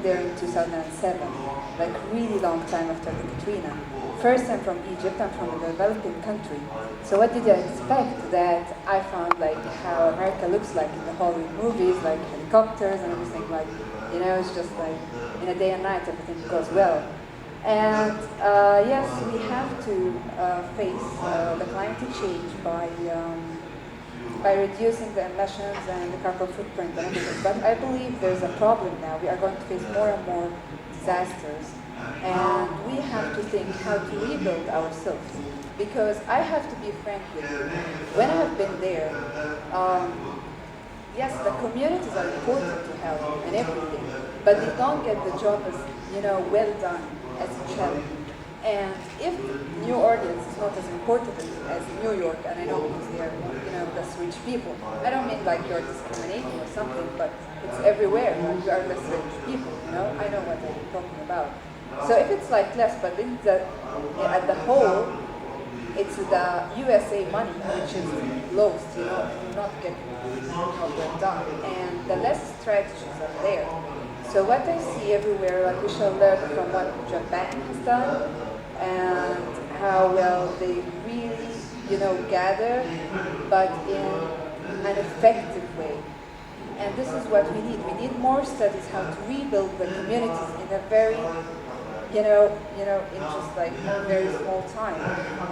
there in 2007, like really long time after the Katrina. First, I'm from Egypt, I'm from a developing country. So what did I expect? That I found like how America looks like in the Hollywood movies, like helicopters and everything, like, you know, it's just like in a day and night everything goes well. And yes, we have to face the climate change by reducing the emissions and the carbon footprint and everything. But I believe there's a problem now. We are going to face more and more disasters. And we have to think how to rebuild ourselves. Because I have to be frank with you. When I have been there, yes, the communities are important to help and everything. But they don't get the job as, you know, well done as it shall be. And if New Orleans is not as important as New York, and I know because they are, you know, less rich people, I don't mean like you're discriminating or something, but it's everywhere. Like, we are less rich people, you know? I know what I'm talking about. So if it's like less, but in at the whole, it's the USA money which is lost, you know, and not getting well done. And the less strategies are there. So what I see everywhere, like we shall learn from what Japan has done, and how well they really, you know, gather, but in an effective way. And this is what we need. We need more studies how to rebuild the communities in a very, in just like a very small time.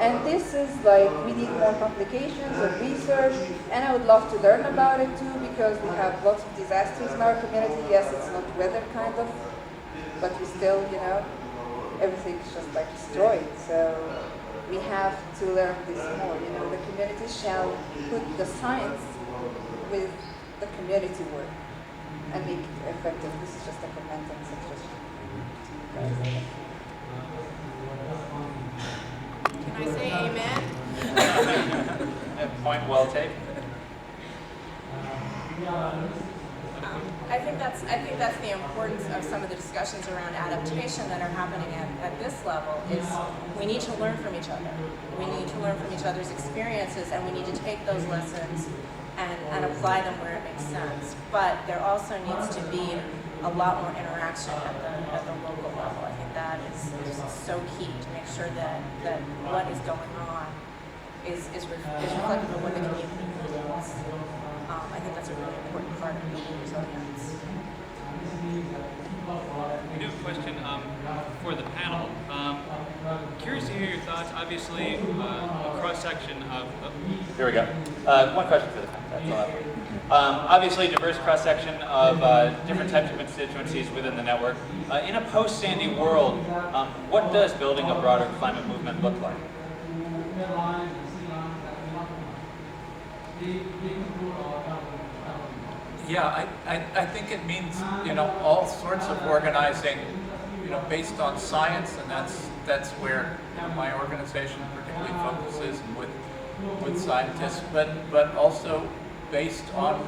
And this is like, we need more publications and research, and I would love to learn about it too, because we have lots of disasters in our community. Yes, it's not weather kind of, but we still, you know, everything's just like destroyed. So we have to learn this more. You know, the community shall put the science with the community work and make it effective. This is just a comment and suggestion. Can I say amen? Point well taken. I think that's the importance of some of the discussions around adaptation that are happening at this level. Is we need to learn from each other. We need to learn from each other's experiences, and we need to take those lessons and apply them where it makes sense. But there also needs to be a lot more interaction at the local level. I think that is so key to make sure that what is going on is reflective of what the community needs. I think that's a really important part of building resilience. I do have a question for the panel. Curious to hear your thoughts. Obviously, a cross-section of... Here we go. One question for the panel. That's all I have. Obviously, diverse cross-section of different types of constituencies within the network. In a post-Sandy world, what does building a broader climate movement look like? Yeah, I think it means, you know, all sorts of organizing, you know, based on science, and that's where, you know, my organization particularly focuses, and with scientists, but also based on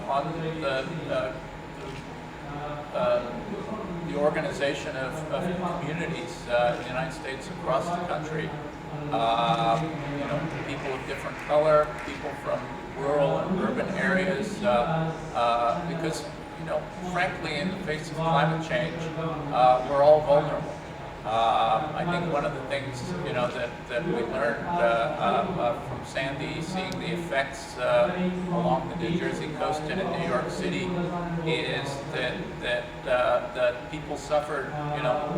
the organization of communities in the United States across the country. You know, people of different color, people from rural and urban areas, because, you know, frankly, in the face of climate change, we're all vulnerable. I think one of the things, you know, that we learned from Sandy, seeing the effects along the New Jersey coast and in New York City, is that people suffered, you know,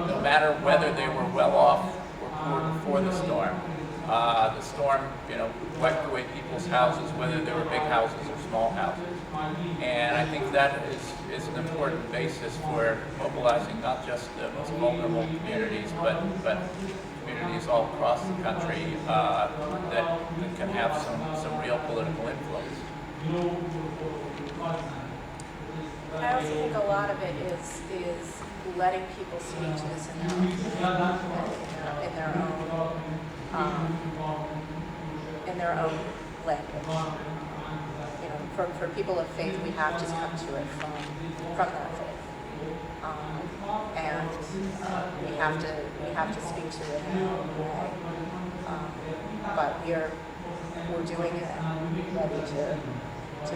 no matter whether they were well off or poor before the storm. The storm, you know, wiped away people's houses, whether they were big houses or small houses. And I think that is an important basis for mobilizing not just the most vulnerable communities, but communities all across the country that can have some real political influence. I also think a lot of it is letting people speak to this in their own language. You know, for people of faith, we have to come to it from that faith, and we have to speak to it in our own way. But we're doing it and ready to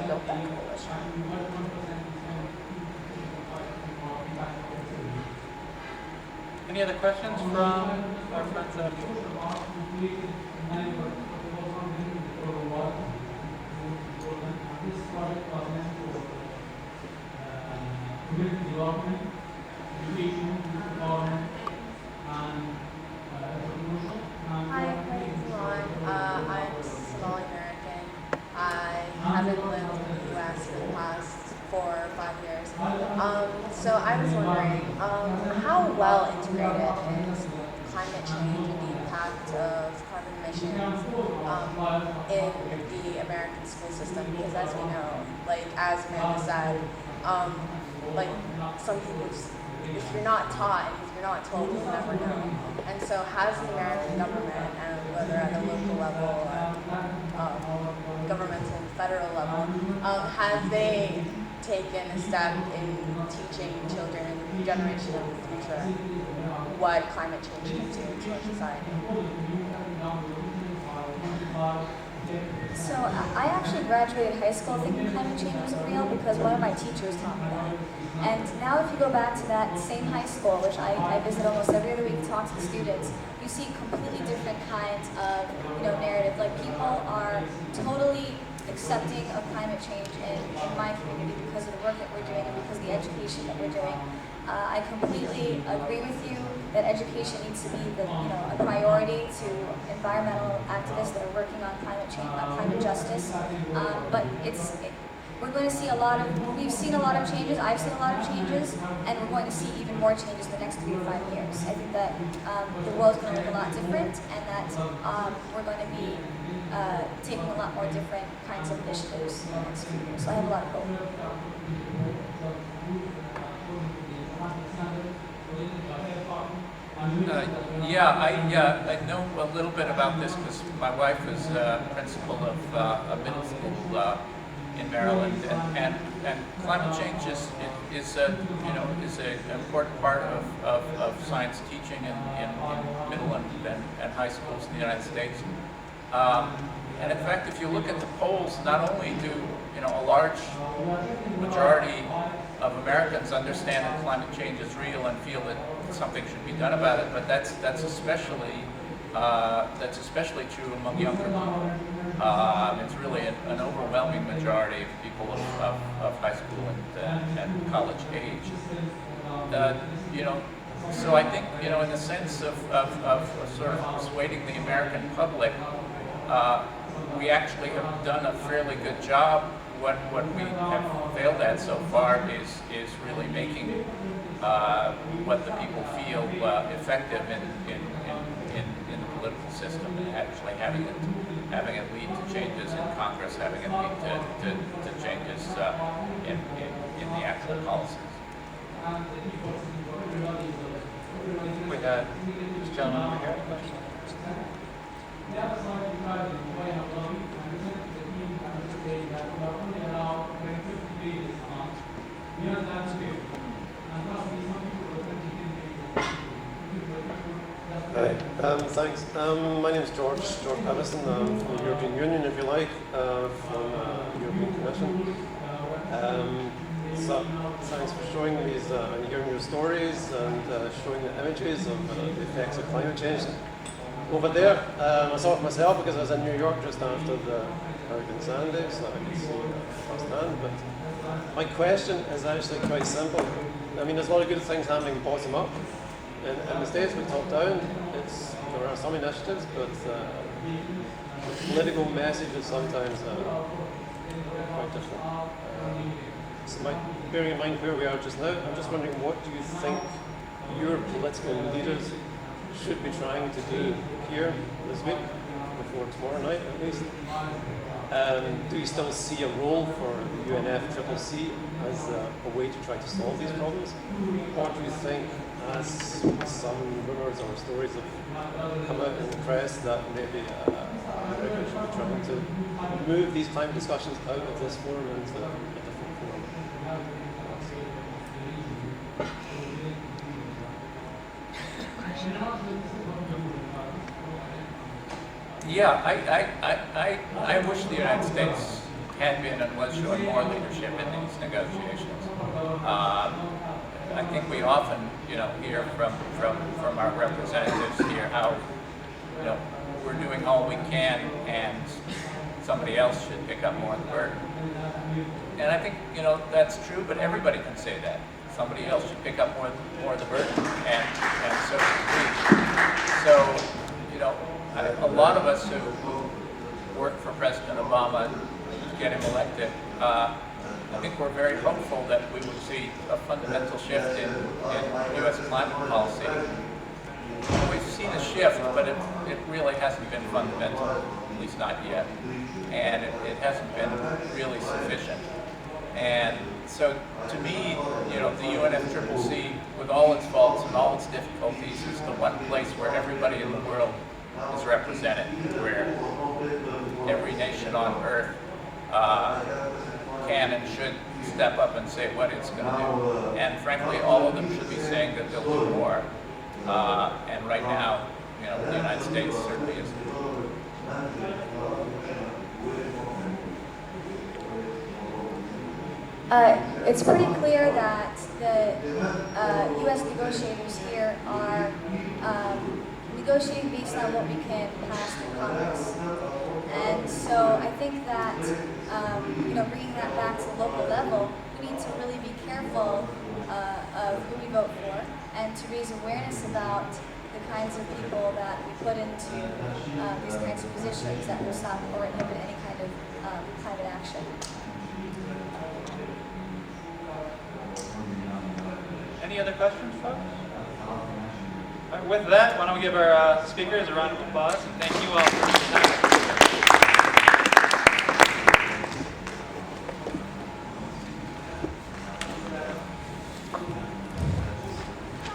build that coalition. Any other questions from our friends out here? Hi, my name is Ron. I'm Somali American. I haven't lived in the U.S. for the past 4 or 5 years. So I was wondering, how well integrated is climate change and the impact of carbon emissions in the American school system? Because as we know, like as Amanda said, like some people just, if you're not taught and if you're not told, you'll never know. And so has the American government, and whether at the local level or governmental and federal level, have they taken a step in teaching children and the generation of the future what climate change can do to our society? So I actually graduated high school thinking climate change wasn't real because one of my teachers taught me that. And now if you go back to that same high school, which I visit almost every other week to talk to the students, you see completely different kinds of narrative. Like people are totally accepting of climate change in my community because of the work that we're doing and because of the education that we're doing. I completely agree with you that education needs to be a priority to environmental activists that are working on climate change, climate justice. But we're going to see we've seen a lot of changes, I've seen a lot of changes, and we're going to see even more changes in the next 3 to 5 years. I think that the world's going to look a lot different, and that we're going to be taking a lot more different kinds of initiatives in the next few years. So I have a lot of hope. I know a little bit about this because my wife is principal of a middle school in Maryland, and climate change is an important part of science teaching in middle and high schools in the United States. And in fact, if you look at the polls, not only do a large majority of Americans understand that climate change is real and feel that something should be done about it, but that's especially true among younger people. It's really an overwhelming majority of people of high school and college age. So I think in the sense of sort of persuading the American public, we actually have done a fairly good job. What we have failed at so far is really making what the people feel effective in the political system, and actually having it lead to changes in Congress, having it lead to changes in the actual policies. We had this gentleman over here. Question? Hi, thanks. My name is George Patterson. I'm from the European Union, if you like, from the European Commission. So thanks for showing these and hearing your stories and showing the images of the effects of climate change. Over there, I saw it myself because I was in New York just after the Hurricane Sandy, so I could see firsthand. But my question is actually quite simple. I mean, there's a lot of good things happening bottom up. In the States, we top down. There are some initiatives, but the political message is sometimes quite different. So bearing in mind where we are just now, I'm just wondering, what do you think your political leaders should be trying to do here this week, before tomorrow night at least? Do you still see a role for the UNFCCC as a way to try to solve these problems? Or do you think, as some rumours or stories have come out in the press, that maybe America should be trying to move these climate discussions out of this forum into a different forum? Yeah, I wish the United States had been and was showing more leadership in these negotiations. I think we often, hear from our representatives here how, we're doing all we can and somebody else should pick up more of the burden. And I think, that's true, but everybody can say that. Somebody else should pick up more of the burden, and so should we. So, a lot of us who work for President Obama to get him elected, I think we're very hopeful that we would see a fundamental shift in U.S. climate policy. We've seen a shift, but it really hasn't been fundamental, at least not yet. And it hasn't been really sufficient. And so to me, the UNFCCC, with all its faults and all its difficulties, is the one place where everybody in the world is represented, where every nation on earth can and should step up and say what it's going to do. And frankly, all of them should be saying that they'll do more. And right now, the United States certainly isn't. It's pretty clear that the U.S. negotiators here are negotiating based on what we can pass through Congress. And so I think that, bringing that back to the local level, we need to really be careful of who we vote for and to raise awareness about the kinds of people that we put into these kinds of positions that will stop or inhibit any kind of climate action. Any other questions, folks? All right, with that, why don't we give our speakers a round of applause, and thank you all for